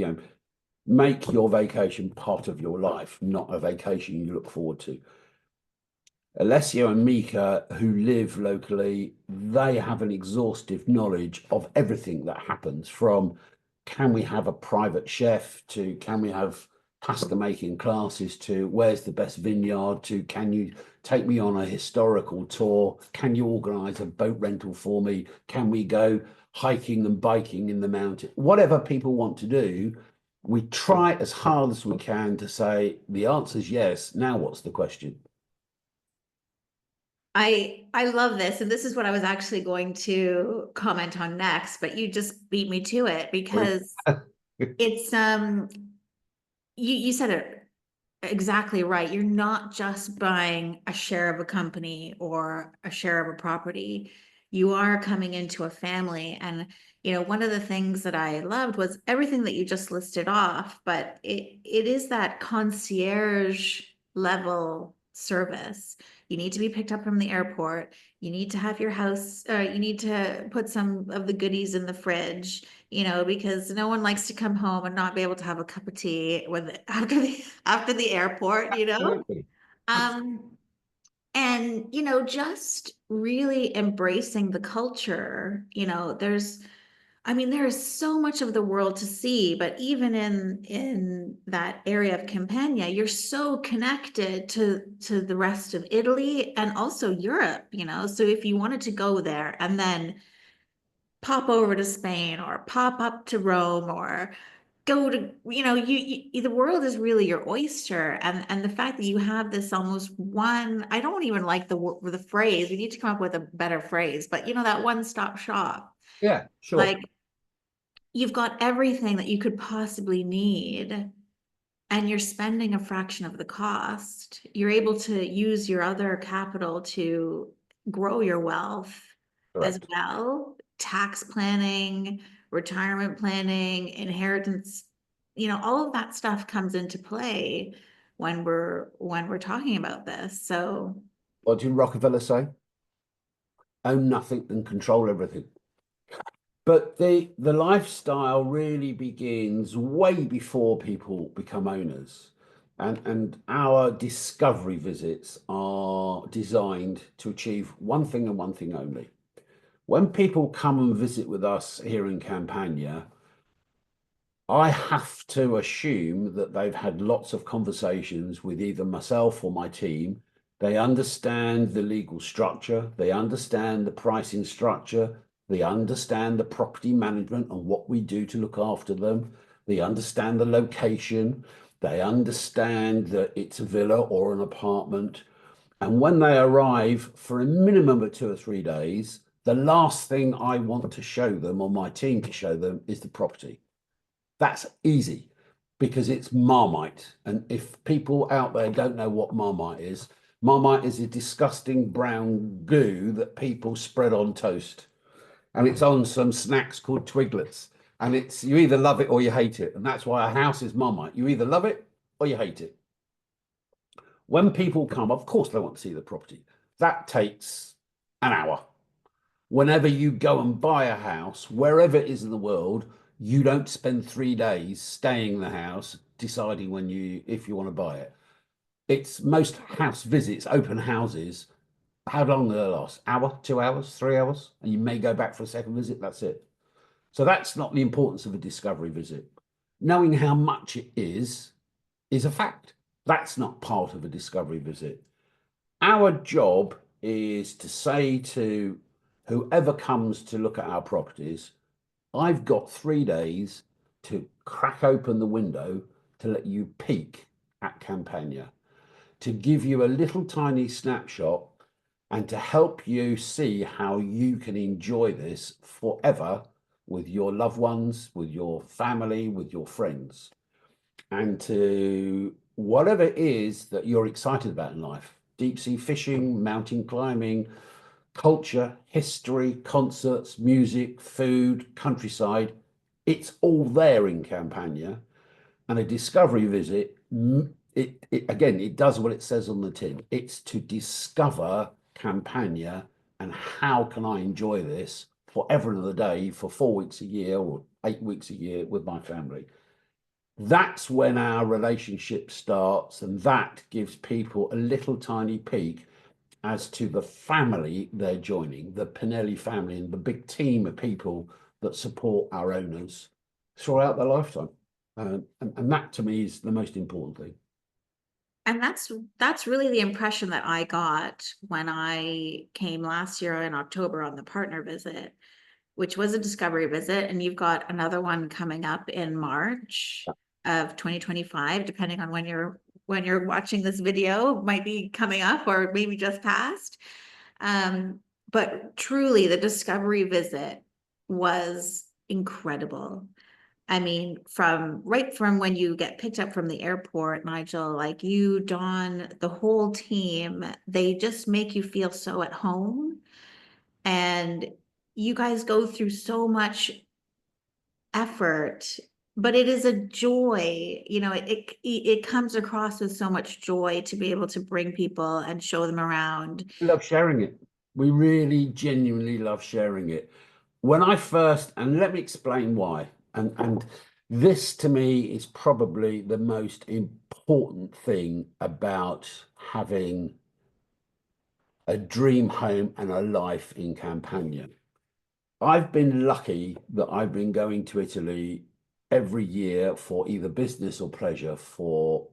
make your vacation part of your life, not a vacation you look forward to. Alessio and Mika, who live locally, they have an exhaustive knowledge of everything that happens, from can we have a private chef to can we have pasta making classes to where's the best vineyard to can you take me on a historical tour? Can you organize a boat rental for me? Can we go hiking and biking in the mountain? Whatever people want to do, we try as hard as we can to say the answer is yes. Now, what's the question? I love this, and this is what I was actually going to comment on next, but you just beat me to it because it's you said it exactly right. You're not just buying a share of a company or a share of a property. You are coming into a family. And, one of the things that I loved was everything that you just listed off, but it is that concierge level service. You need to be picked up from the airport. You need to have your house, you need to put some of the goodies in the fridge, because no one likes to come home and not be able to have a cup of tea with after the airport, Absolutely. Um, and just really embracing the culture, I mean, there is so much of the world to see, but even in that area of Campania, you're so connected to the rest of Italy and also Europe, So if you wanted to go there and then pop over to Spain or pop up to Rome or go to, the world is really your oyster. And the fact that you have this almost one, I don't even like the phrase, we need to come up with a better phrase, but that one-stop shop. Yeah, sure. Like you've got everything that you could possibly need and you're spending a fraction of the cost. You're able to use your other capital to grow your wealth as Correct. well. Tax planning, retirement planning, inheritance, all of that stuff comes into play when we're talking about this. So What did Rockefeller say? Own nothing and control everything. But the lifestyle really begins way before people become owners. And our discovery visits are designed to achieve one thing and one thing only. When people come and visit with us here in Campania, I have to assume that they've had lots of conversations with either myself or my team. They understand the legal structure, they understand the pricing structure, they understand the property management and what we do to look after them, they understand the location, they understand that it's a villa or an apartment. And when they arrive for a minimum of 2 or 3 days, the last thing I want to show them or my team to show them is the property. That's easy because it's Marmite. And if people out there don't know what Marmite is a disgusting brown goo that people spread on toast. And it's on some snacks called Twiglets. And it's you either love it or you hate it. And that's why a house is Marmite. You either love it or you hate it. When people come, of course they want to see the property. That takes an hour. Whenever you go and buy a house, wherever it is in the world, you don't spend 3 days staying in the house deciding if you want to buy it. It's most house visits, open houses. How long do they last? Hour, 2 hours, 3 hours, and you may go back for a second visit. That's it. So that's not the importance of a discovery visit. Knowing how much it is a fact. That's not part of a discovery visit. Our job is to say to whoever comes to look at our properties, I've got 3 days to crack open the window to let you peek at Campania, to give you a little tiny snapshot and to help you see how you can enjoy this forever with your loved ones, with your family, with your friends, and to whatever it is that you're excited about in life. Deep sea fishing, mountain climbing, culture, history, concerts, music, food, countryside. It's all there in Campania. And a discovery visit, again, it does what it says on the tin. It's to discover Campania and how can I enjoy this forever and a day for 4 weeks a year or 8 weeks a year with my family. That's when our relationship starts, and that gives people a little tiny peek as to the family they're joining, the Pinelli family, and the big team of people that support our owners throughout their lifetime. And that to me is the most important thing. And that's really the impression that I got when I came last year in October on the partner visit, which was a discovery visit, and you've got another one coming up in March of 2025, depending on when you're watching this video, might be coming up or maybe just passed. But truly, the discovery visit was incredible. I mean, right from when you get picked up from the airport, Nigel, like you, Dawn, the whole team, they just make you feel so at home. And you guys go through so much effort, but it is a joy. You know, it comes across with so much joy to be able to bring people and show them around. We love sharing it. We really genuinely love sharing it. When I first, and let me explain why, and this to me is probably the most important thing about having a dream home and a life in Campania. I've been lucky that I've been going to Italy every year for either business or pleasure for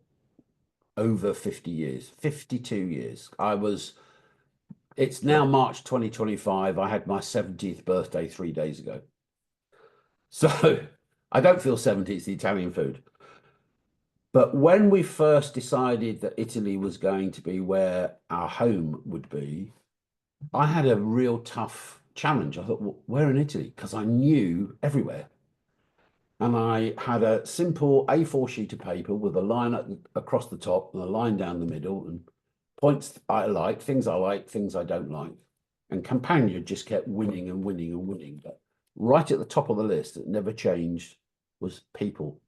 over 50 years, 52 years. It's now March 2025. I had my 70th birthday 3 days ago. So I don't feel 70, it's the Italian food. But when we first decided that Italy was going to be where our home would be, I had a real tough challenge. I thought, well, where in Italy? Because I knew everywhere. And I had a simple A4 sheet of paper with a line across the top and a line down the middle, and points I like, things I don't like. And Campania just kept winning and winning and winning. But right at the top of the list that never changed was people.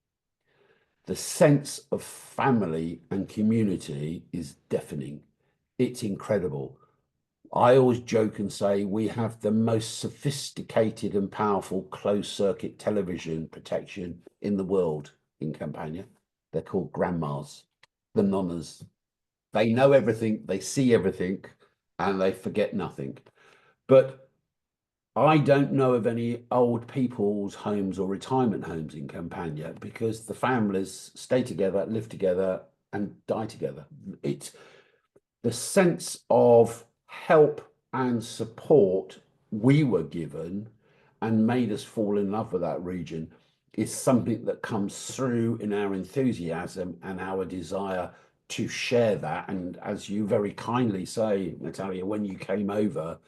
The sense of family and community is deafening. It's incredible. I always joke and say we have the most sophisticated and powerful closed circuit television protection in the world in Campania. They're called grandmas, the nonnas. They know everything, they see everything, and they forget nothing. But I don't know of any old people's homes or retirement homes in Campania because the families stay together, live together, and die together. It's the sense of help and support we were given and made us fall in love with that region is something that comes through in our enthusiasm and our desire to share that. And as you very kindly say, Natalia, when you came over,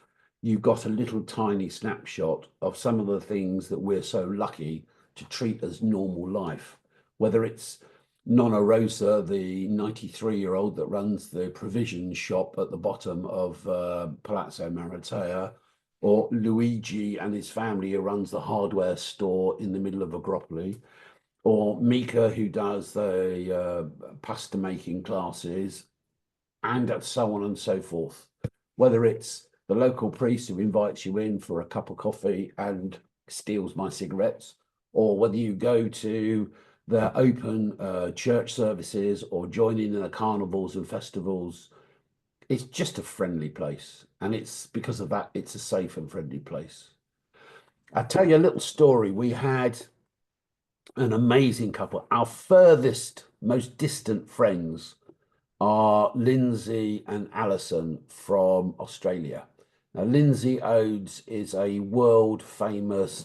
you got a little tiny snapshot of some of the things that we're so lucky to treat as normal life, whether it's Nonna Rosa, the 93-year-old that runs the provision shop at the bottom of Palazzo Maratea, or Luigi and his family who runs the hardware store in the middle of Agropoli, or Mika who does the pasta making classes, and so on and so forth. Whether it's the local priest who invites you in for a cup of coffee and steals my cigarettes, or whether you go to the open church services or join in the carnivals and festivals, it's just a friendly place. And it's because of that, it's a safe and friendly place. I'll tell you a little story. We had an amazing couple. Our furthest, most distant friends are Lindsay and Alison from Australia. Now, Lindsay Oates is a world famous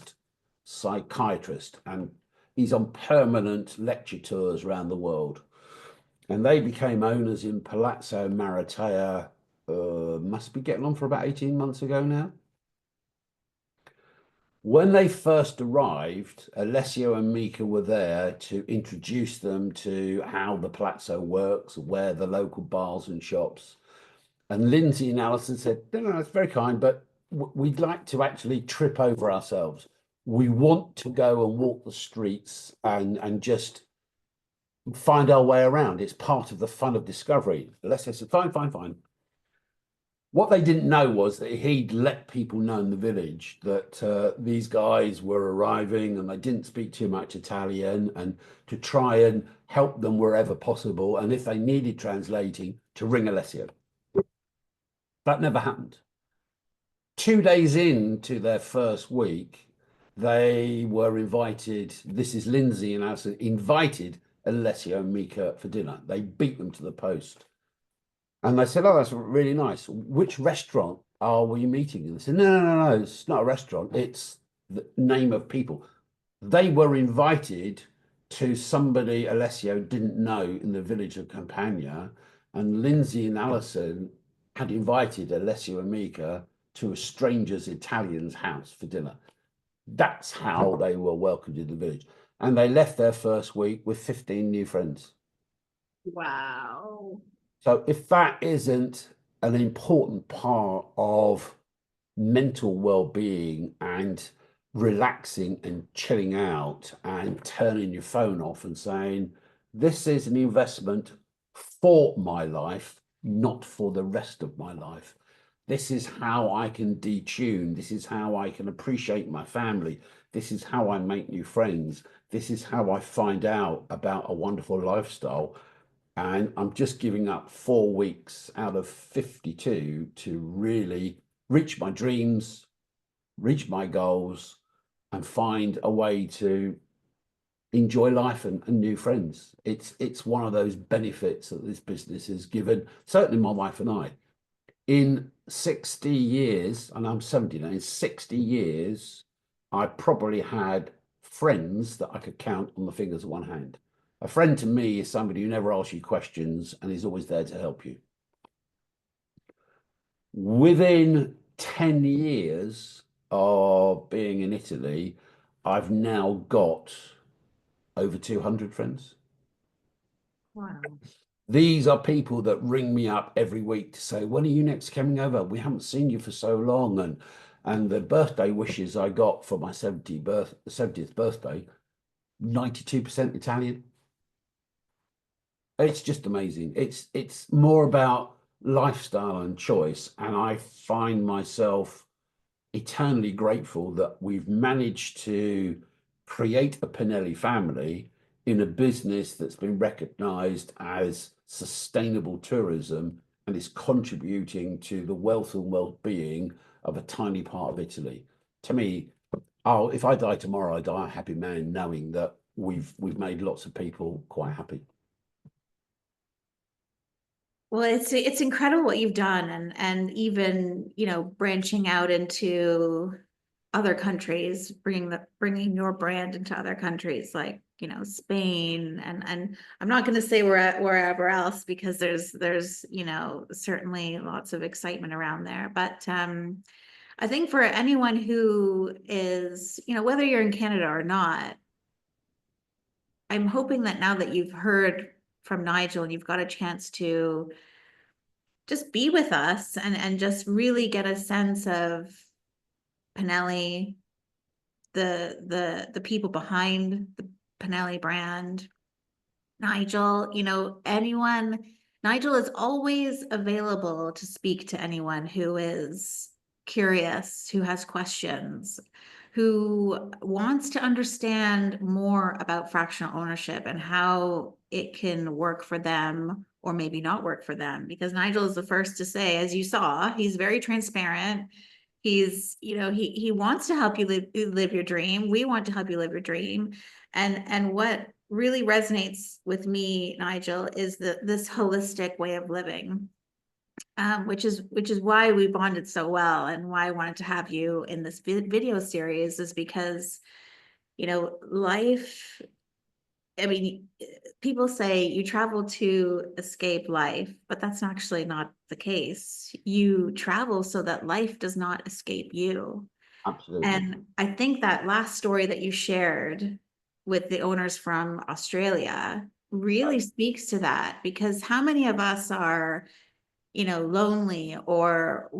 psychiatrist and he's on permanent lecture tours around the world. And they became owners in Palazzo Maratea, must be getting on for about 18 months ago now. When they first arrived, Alessio and Mika were there to introduce them to how the Palazzo works, where the local bars and shops. And Lindsay and Alison said, no, that's very kind, but we'd like to actually trip over ourselves. We want to go and walk the streets and just find our way around. It's part of the fun of discovery. Alessio said, fine, fine, fine. What they didn't know was that he'd let people know in the village that these guys were arriving and they didn't speak too much Italian, and to try and help them wherever possible. And if they needed translating, to ring Alessio. That never happened. 2 days into their first week, They were invited. This is Lindsay and Alison invited Alessio and Mika for dinner. They beat them to the post. And they said, "Oh, that's really nice. Which restaurant are we meeting?" And they said, "No, no, no, no. It's not a restaurant. It's the name of people." They were invited to somebody Alessio didn't know in the village of Campania, and Lindsay and Alison had invited Alessio and Mika to a stranger's Italian's house for dinner. That's how they were welcomed in the village. And they left their first week with 15 new friends. Wow. So if that isn't an important part of mental well-being and relaxing and chilling out and turning your phone off and saying, this is an investment for my life, not for the rest of my life. This is how I can detune. This is how I can appreciate my family. This is how I make new friends. This is how I find out about a wonderful lifestyle. And I'm just giving up 4 weeks out of 52 to really reach my dreams, reach my goals, and find a way to enjoy life and new friends. It's one of those benefits that this business has given, certainly my wife and I. In 60 years, and I'm 70 now, in 60 years, I probably had friends that I could count on the fingers of one hand. A friend to me is somebody who never asks you questions and is always there to help you. Within 10 years of being in Italy, I've now got over 200 friends. Wow. These are people that ring me up every week to say, when are you next coming over? We haven't seen you for so long. And the birthday wishes I got for my 70th birthday, 92% Italian. It's just amazing. It's more about lifestyle and choice. And I find myself eternally grateful that we've managed to create a Pinelli family in a business that's been recognized as sustainable tourism and is contributing to the wealth and well-being of a tiny part of Italy. To me, oh, if I die tomorrow, I die a happy man, knowing that we've made lots of people quite happy. Well, it's incredible what you've done, and even, branching out into other countries, bringing your brand into other countries like, Spain, and I'm not going to say wherever else, because there's certainly lots of excitement around there. But I think for anyone who is, whether you're in Canada or not, I'm hoping that now that you've heard from Nigel and you've got a chance to just be with us and just really get a sense of Pinelli, the people behind the Pinelli brand, Nigel, anyone. Nigel is always available to speak to anyone who is curious, who has questions, who wants to understand more about fractional ownership and how it can work for them or maybe not work for them. Because Nigel is the first to say, as you saw, he's very transparent. He wants to help you live your dream. We want to help you live your dream. And what really resonates with me, Nigel, is this holistic way of living, which is why we bonded so well, and why I wanted to have you in this video series, is because, life, I mean, people say you travel to escape life, but that's actually not the case. You travel so that life does not escape you. Absolutely. And I think that last story that you shared with the owners from Australia really speaks to that, because how many of us are, lonely, or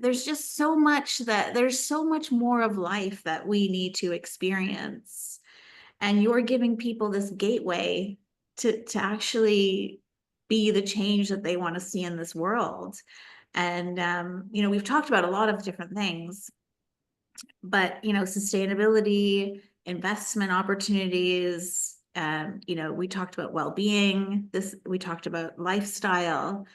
there's so much more of life that we need to experience. And you're giving people this gateway to actually be the change that they want to see in this world. And we've talked about a lot of different things, but sustainability, investment opportunities, we talked about well-being, we talked about lifestyle.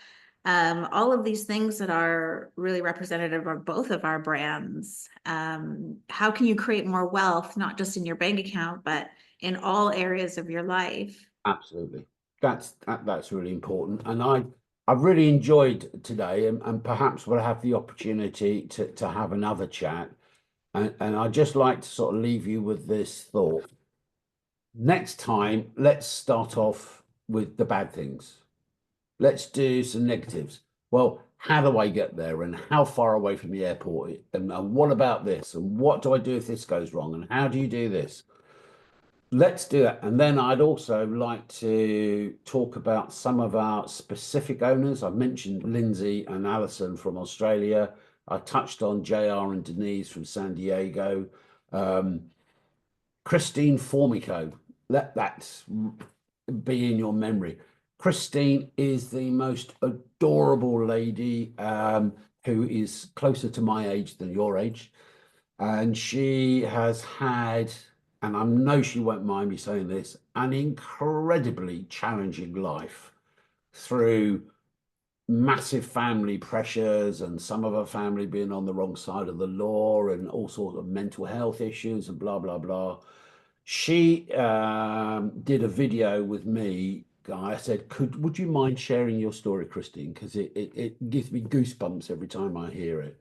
All of these things that are really representative of both of our brands. How can you create more wealth, not just in your bank account, but in all areas of your life? Absolutely. That's really important. And I've really enjoyed today, and perhaps we'll have the opportunity to have another chat. And I'd just like to sort of leave you with this thought. Next time, let's start off with the bad things. Let's do some negatives. Well, how do I get there? And how far away from the airport? And what about this? And what do I do if this goes wrong? And how do you do this? Let's do it. And then I'd also like to talk about some of our specific owners. I've mentioned Lindsay and Alison from Australia. I touched on JR and Denise from San Diego. Um, Christine Formico, let that be in your memory. Christine is the most adorable lady who is closer to my age than your age. And she has had, and I know she won't mind me saying this, an incredibly challenging life through massive family pressures and some of her family being on the wrong side of the law and all sorts of mental health issues and blah, blah, blah. She did a video with me. I said, would you mind sharing your story, Christine? Because it gives me goosebumps every time I hear it.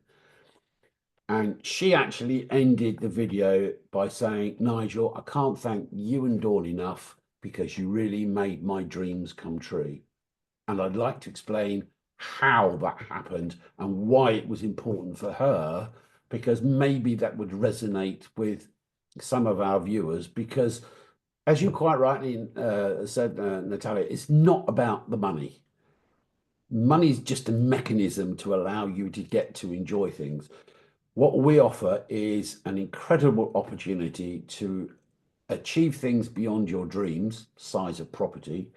And she actually ended the video by saying, Nigel, I can't thank you and Dawn enough because you really made my dreams come true. And I'd like to explain how that happened and why it was important for her, because maybe that would resonate with some of our viewers. Because, as you quite rightly said, Natalia, it's not about the money. Money is just a mechanism to allow you to get to enjoy things. What we offer is an incredible opportunity to achieve things beyond your dreams, size of property,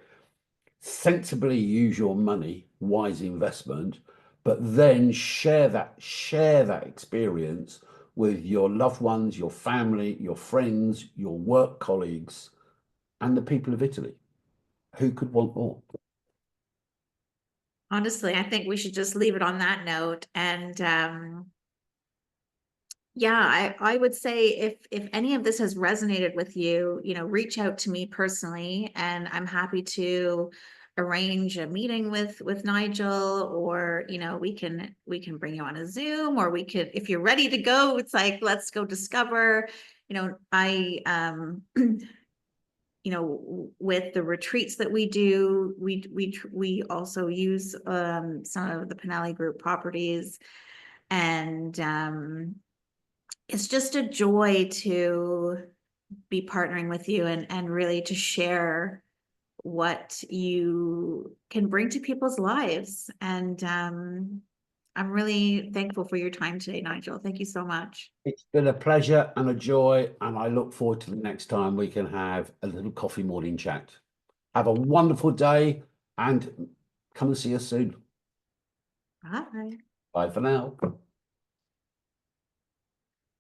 sensibly use your money, wise investment, but then share that experience with your loved ones, your family, your friends, your work colleagues, and the people of Italy. Who could want more? Honestly, I think we should just leave it on that note. And yeah, I would say if any of this has resonated with you, reach out to me personally, and I'm happy to arrange a meeting with Nigel, or we can bring you on a Zoom, or we could, if you're ready to go, it's like, let's go discover. I with the retreats that we do, we also use some of the Pinelli Group properties, and it's just a joy to be partnering with you, and really to share what you can bring to people's lives. And I'm really thankful for your time today, Nigel. Thank you so much. It's been a pleasure and a joy, and I look forward to the next time we can have a little coffee morning chat. Have a wonderful day and come and see us soon. Bye. Bye for now.